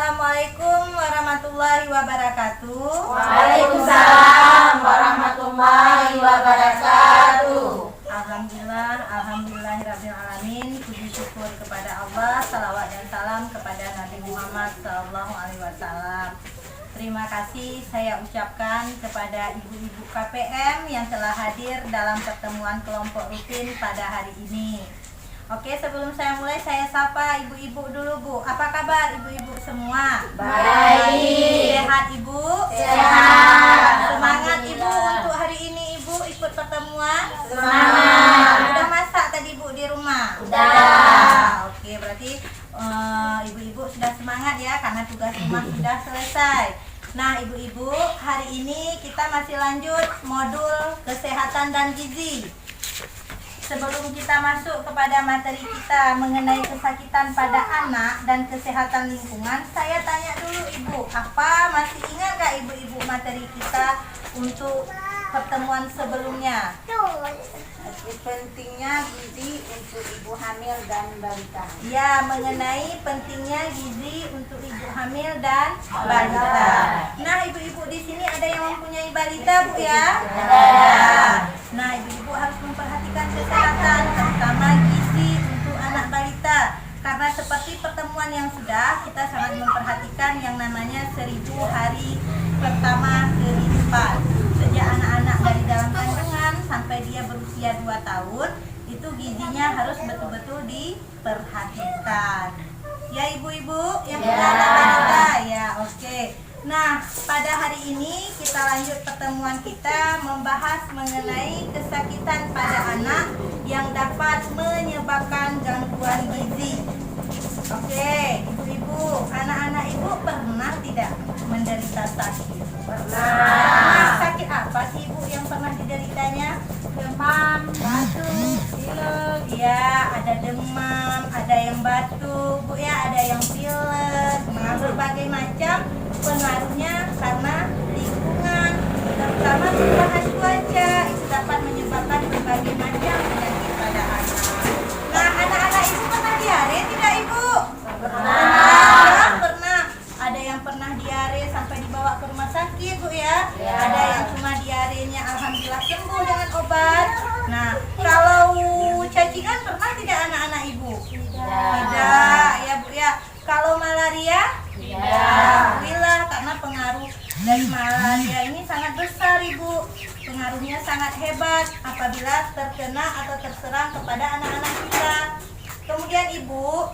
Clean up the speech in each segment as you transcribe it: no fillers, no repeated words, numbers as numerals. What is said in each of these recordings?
Assalamualaikum warahmatullahi wabarakatuh. Waalaikumsalam warahmatullahi wabarakatuh. Alhamdulillahirabbil alamin. Puji syukur kepada Allah, salawat dan salam kepada Nabi Muhammad SAW. Terima kasih saya ucapkan kepada ibu-ibu KPM yang telah hadir dalam pertemuan kelompok rutin pada hari ini. Oke, sebelum saya mulai, saya sapa ibu-ibu dulu, Bu. Apa kabar ibu-ibu semua? Baik. Sehat ibu? Sehat. Semangat ibu untuk hari ini ibu ikut pertemuan? Semangat. Udah masak tadi Bu di rumah? Udah. Oke, berarti ibu-ibu sudah semangat ya karena tugas rumah sudah selesai. Nah ibu-ibu, hari ini kita masih lanjut modul kesehatan dan gizi. Sebelum kita masuk kepada materi kita mengenai kesakitan pada anak dan kesehatan lingkungan, saya tanya dulu ibu, apa masih ingat gak ibu-ibu materi kita untuk pertemuan sebelumnya? Pentingnya gizi untuk ibu hamil dan balita. Ya, mengenai pentingnya gizi untuk ibu hamil dan balita. Nah, ibu-ibu di sini ada yang mempunyai balita, Bu ya? Ada. Nah, ibu-ibu harus memperhatikan kesehatan, terutama gizi untuk anak balita. Karena seperti pertemuan yang sudah, kita sangat memperhatikan yang namanya 1000 hari pertama kehidupan. Sejak anak-anak dari dalam kandungan sampai dia berusia 2 tahun, itu gizinya harus betul-betul diperhatikan. Ya ibu-ibu yang punya anak balita, ya oke. Nah, pada hari ini kita lanjut pertemuan kita membahas mengenai kesakitan pada anak yang dapat menyebabkan gangguan gizi. Oke, ibu-ibu, anak-anak ibu pernah tidak menderita sakit? Pernah. Sakit apa sih ibu yang pernah dideritanya? Demam, batuk, pilek. Ya, ada demam, ada yang batuk, Bu ya, ada yang pilek. Nah, berbagai macam pengaruhnya karena lingkungan, terutama perubahan cuaca itu dapat menyebabkan berbagai macam penyakit pada anak. Nah, anak-anak ibu pernah diare tidak ibu? Pernah. Ada yang pernah diare sampai dibawa ke rumah sakit Bu ya. Ada yang cuma diarenya alhamdulillah sembuh dengan obat. Nah, kalau cacingan pernah tidak anak-anak ibu? Tidak ya Bu ya. Kalau malaria? Alhamdulillah, karena pengaruh dari malaria ini sangat besar ibu. Pengaruhnya sangat hebat apabila terkena atau terserang kepada anak-anak kita. Kemudian ibu,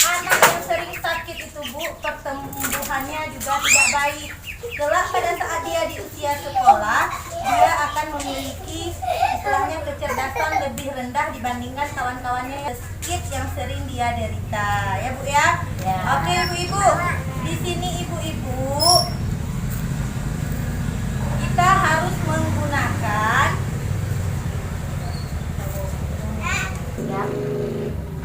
anak yang sering sakit itu Bu, pertumbuhannya juga tidak baik. Kelak pada saat dia di usia sekolah, dia akan memiliki istilahnya kecerdasan lebih rendah dibandingkan kawan-kawannya yang sakit yang sering dia derita. Ya Bu ya? Oke ibu-ibu, di sini ibu-ibu kita harus menggunakan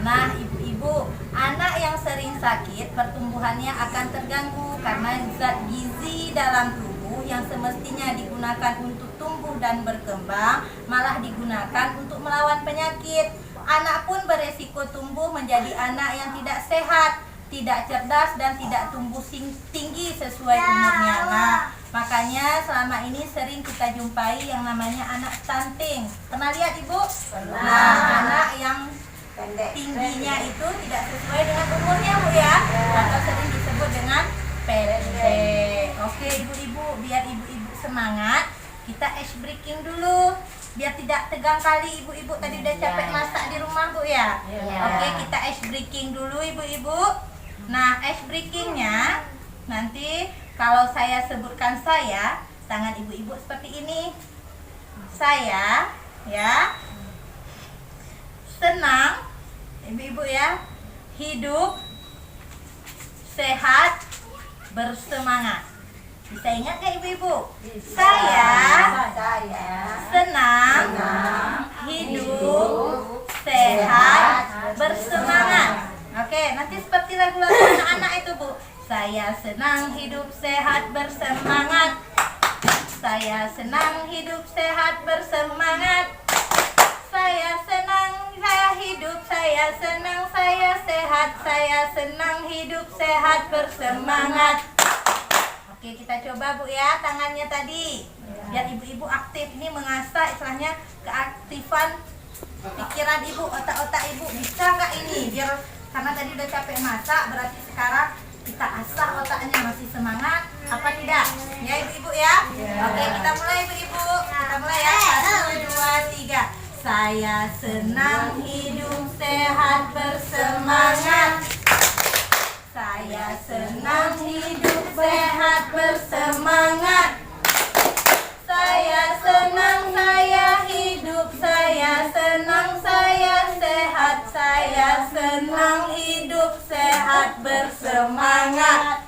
Nah ibu-ibu, anak yang sering sakit pertumbuhannya akan terganggu karena zat gizi dalam tubuh yang semestinya digunakan untuk tumbuh dan berkembang malah digunakan untuk melawan penyakit. Anak pun beresiko tumbuh menjadi anak yang tidak sehat, tidak cerdas dan tidak tumbuh tinggi sesuai umurnya. Nah, makanya selama ini sering kita jumpai yang namanya anak stunting. Pernah lihat ibu? Pernah. Nah, anak yang Pendek. tingginya itu tidak sesuai dengan umurnya Bu ya, atau sering disebut dengan pendek. Oke ibu-ibu, biar ibu-ibu semangat, kita ice breaking dulu biar tidak tegang kali ibu-ibu tadi udah capek masak di rumah Bu ya. Oke, kita ice breaking dulu ibu-ibu. Nah, ice breakingnya nanti kalau saya sebutkan tangan ibu-ibu seperti ini. Saya ya senang ibu-ibu ya, hidup sehat bersemangat. Bisa ingat gak ibu-ibu? Saya senang hidup sehat bersemangat. Oke, nanti seperti lagu-lagu anak-anak itu Bu. Saya senang hidup sehat bersemangat. Saya senang hidup sehat bersemangat. Saya senang hidup, saya senang, saya sehat, saya senang hidup, sehat, bersemangat. Oke, kita coba Bu ya, tangannya tadi. Biar ibu-ibu aktif, ini mengasah istilahnya keaktifan pikiran ibu, otak-otak ibu. Bisa nggak ini? Biar karena tadi udah capek masak, berarti sekarang kita asah otaknya, masih semangat apa tidak? Ya ibu-ibu ya. Oke, kita mulai ibu-ibu. Kita mulai ya. 1, 2, 3. Saya senang hidup, sehat, bersemangat. Saya senang hidup, sehat, bersemangat. Saya senang, saya hidup, saya senang, saya sehat, saya senang hidup, sehat, bersemangat.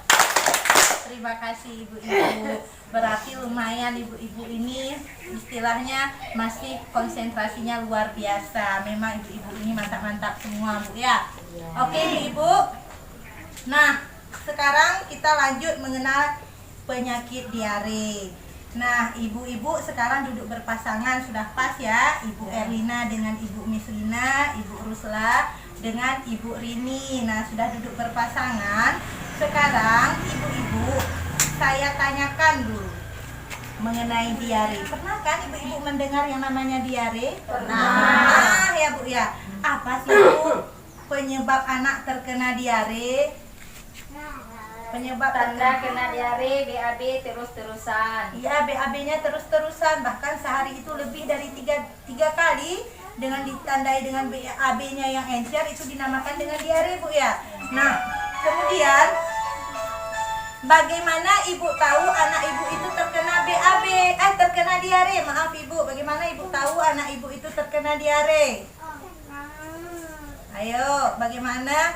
Terima kasih ibu-ibu. Berarti lumayan ibu-ibu ini istilahnya masih konsentrasinya luar biasa. Memang ibu-ibu ini mantap-mantap semua Bu ya. Oke ibu. Nah, sekarang kita lanjut mengenal penyakit diare. Nah, ibu-ibu sekarang duduk berpasangan, sudah pas ya. Ibu Erlina dengan Ibu Mislina, Ibu Rusla dengan Ibu Rini. Nah, sudah duduk berpasangan. Sekarang ibu-ibu, saya tanyakan dulu mengenai diare. Pernah kan ibu-ibu mendengar yang namanya diare? Pernah ya Bu ya. Apa sih Bu penyebab anak terkena diare? Penyebab Tanda kena diare BAB terus-terusan. Iya, BAB-nya terus-terusan, bahkan sehari itu lebih dari tiga kali dengan ditandai dengan BAB-nya yang encer, itu dinamakan dengan diare Bu ya. Nah, kemudian bagaimana ibu tahu anak ibu itu terkena BAB? Terkena diare, maaf ibu. Bagaimana ibu tahu anak ibu itu terkena diare? Ayo, bagaimana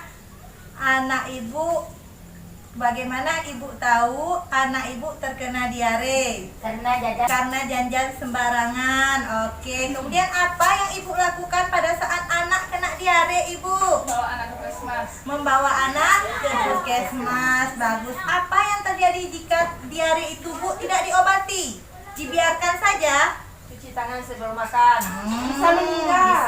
ibu tahu anak ibu terkena diare? Karena jajan sembarangan. Oke. Kemudian apa yang ibu lakukan pada saat anak kena diare ibu? Bawa anak ke puskesmas. Membawa anak ke puskesmas. Bagus. Apa yang terjadi jika diare itu Bu tidak diobati? Dibiarkan saja? Cuci tangan sebelum makan.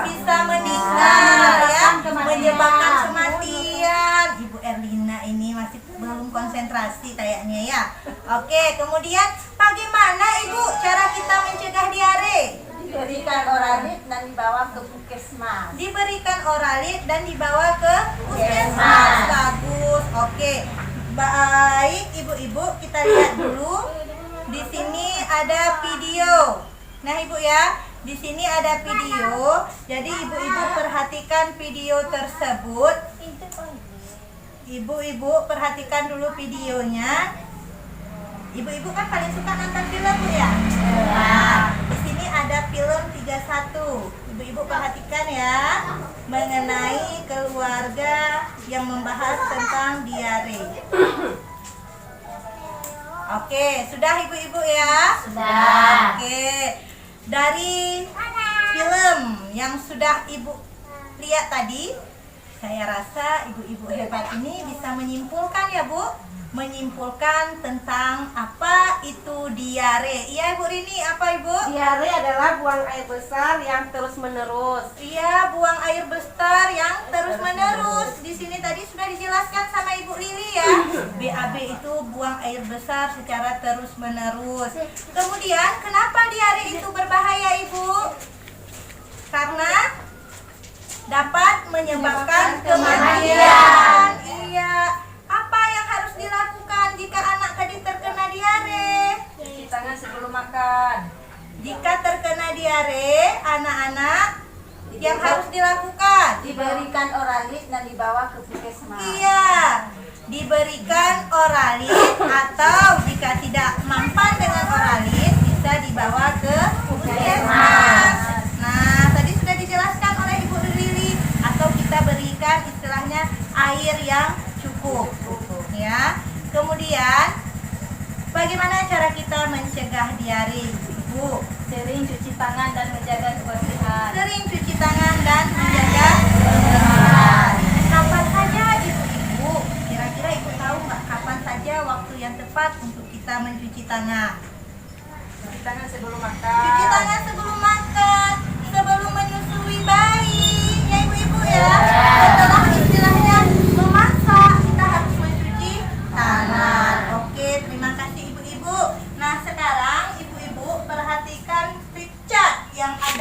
Bisa meninggal ya, menyebabkan kematian. Ibu Erlina ini masih belum konsentrasi kayaknya ya. Oke, kemudian bagaimana Ibu cara kita mencegah diare? Diberikan oralit dan dibawa ke puskesmas. Diberikan oralit dan dibawa ke puskesmas. Bagus. Oke. Baik, ibu-ibu, kita lihat dulu. Di sini ada video. Nah, Ibu ya, di sini ada video. Jadi ibu-ibu perhatikan video tersebut. Ibu-ibu perhatikan dulu videonya. Ibu-ibu kan paling suka nonton film Bu ya? Nah, di sini ada film 31. Ibu-ibu perhatikan ya, mengenai keluarga yang membahas tentang diare. Oke, sudah ibu-ibu ya? Sudah. Oke. Dari film yang sudah ibu lihat tadi, saya rasa ibu-ibu hebat ini bisa menyimpulkan ya Bu, menyimpulkan tentang apa itu diare. Iya Ibu Rini, apa Ibu? Diare adalah buang air besar yang terus-menerus. Iya, buang air besar yang terus-menerus. Di sini tadi sudah dijelaskan sama Ibu Lili ya. BAB itu buang air besar secara terus-menerus. Kemudian, kenapa diare itu berbahaya Ibu? Karena dapat menyebabkan kematian. Iya. Apa yang harus dilakukan jika anak tadi terkena diare? Cuci tangan sebelum makan. Jika terkena diare, anak-anak yang harus dilakukan? Diberikan oralit dan dibawa ke puskesmas. Iya, diberikan oralit, atau jika tidak mampan dengan oralit bisa dibawa ke puskesmas. Nah, tadi sudah dijelaskan oleh Ibu Lili, atau kita berikan istilahnya air yang cukup ya. Kemudian bagaimana cara kita mencegah diare Ibu? Sering cuci tangan dan menjaga kebersihan. Sering cuci tangan dan menjaga kebersihan. Kapan saja ibu-ibu? Kira-kira ibu tahu nggak kapan saja waktu yang tepat untuk kita mencuci tangan? Cuci tangan sebelum makan. Cuci tangan sebelum makan, sebelum menyusui bayi, ya ibu-ibu.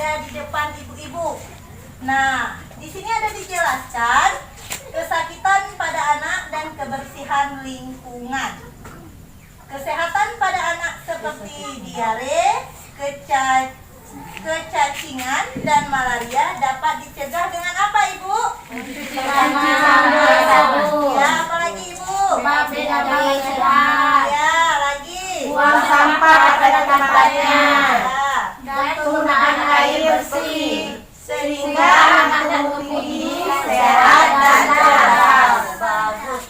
ada di depan ibu-ibu. Nah, di sini ada dijelaskan kesakitan pada anak dan kebersihan lingkungan. Kesehatan pada anak seperti diare, kecacingan, dan malaria dapat dicegah dengan apa, Ibu? Ya, apalagi Ibu? Ya, lagi. Buang sampah pada tempatnya. Ya. Dan penggunaan air bersih Sehingga anak tubuh ini sehat dan cerdas. bagus.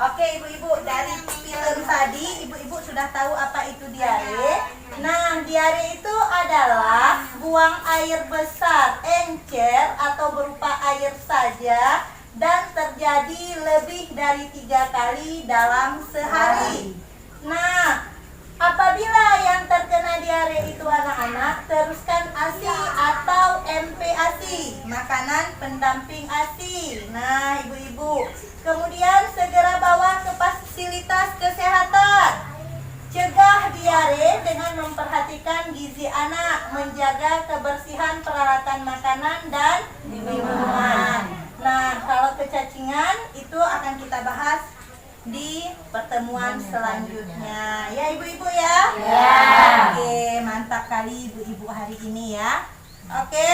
Oke ibu-ibu, dari film tadi ibu-ibu sudah tahu apa itu diare. Nah, diare itu adalah buang air besar, encer atau berupa air saja, dan terjadi lebih dari 3 kali dalam sehari. Nah, apabila yang terkena diare itu anak-anak, teruskan ASI atau MPASI, makanan pendamping ASI. Nah, ibu-ibu, kemudian segera bawa ke fasilitas kesehatan. Cegah diare dengan memperhatikan gizi anak, menjaga kebersihan peralatan makanan dan minuman. Nah, kalau kecacingan itu akan kita bahas di pertemuan selanjutnya. Ya ibu-ibu ya? Ya. Oke, mantap kali ibu-ibu hari ini ya. Oke,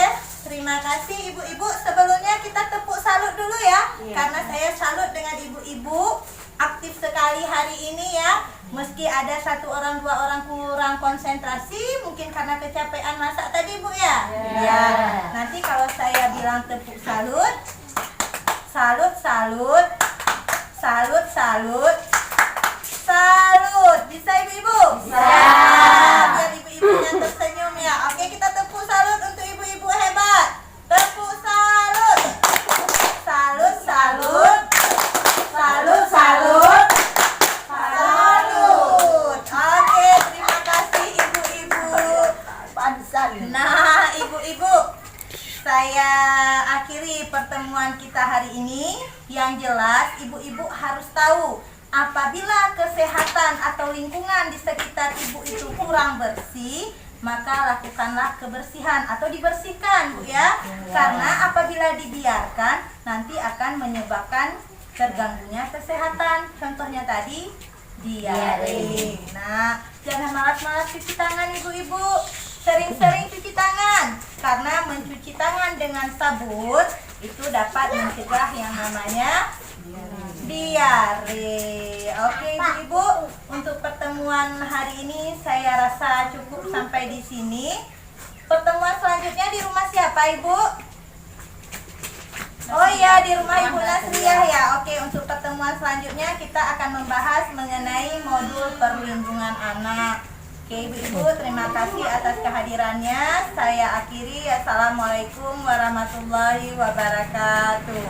terima kasih ibu-ibu. Sebelumnya kita tepuk salut dulu ya. Karena saya salut dengan ibu-ibu, aktif sekali hari ini ya. Meski ada 1 orang 2 orang kurang konsentrasi, mungkin karena kecapean masak tadi Bu ya. Ya. Nanti kalau saya bilang tepuk salut, salut, salut, salut, salut, salut. Bisa ibu-ibu? Bisa. Biar ibu-ibunya tersenyum ya. Oke, kita tepuk salut untuk ibu-ibu hebat. Tepuk salut. Salut, salut. Salut, salut. Salut. Oke, terima kasih ibu-ibu. Nah, ibu-ibu, saya akhiri pertemuan kita hari ini. Yang jelas, ibu-ibu harus tahu apabila kesehatan atau lingkungan di sekitar ibu itu kurang bersih, maka lakukanlah kebersihan atau dibersihkan Bu ya. Karena apabila dibiarkan nanti akan menyebabkan terganggunya kesehatan. Contohnya tadi diare. Nah, jangan malas-malas cuci tangan ibu-ibu. Sering-sering cuci tangan. Karena mencuci tangan dengan sabun itu dapat mencegah yang namanya diare. Oke ibu-ibu, untuk pertemuan hari ini saya rasa cukup sampai di sini. Pertemuan selanjutnya di rumah siapa ibu? Oh iya, di rumah Ibu Nasriah ya. Oke, untuk pertemuan selanjutnya kita akan membahas mengenai modul perlindungan anak. Oke ibu-ibu, terima kasih atas kehadirannya. Saya akhiri. Assalamualaikum warahmatullahi wabarakatuh.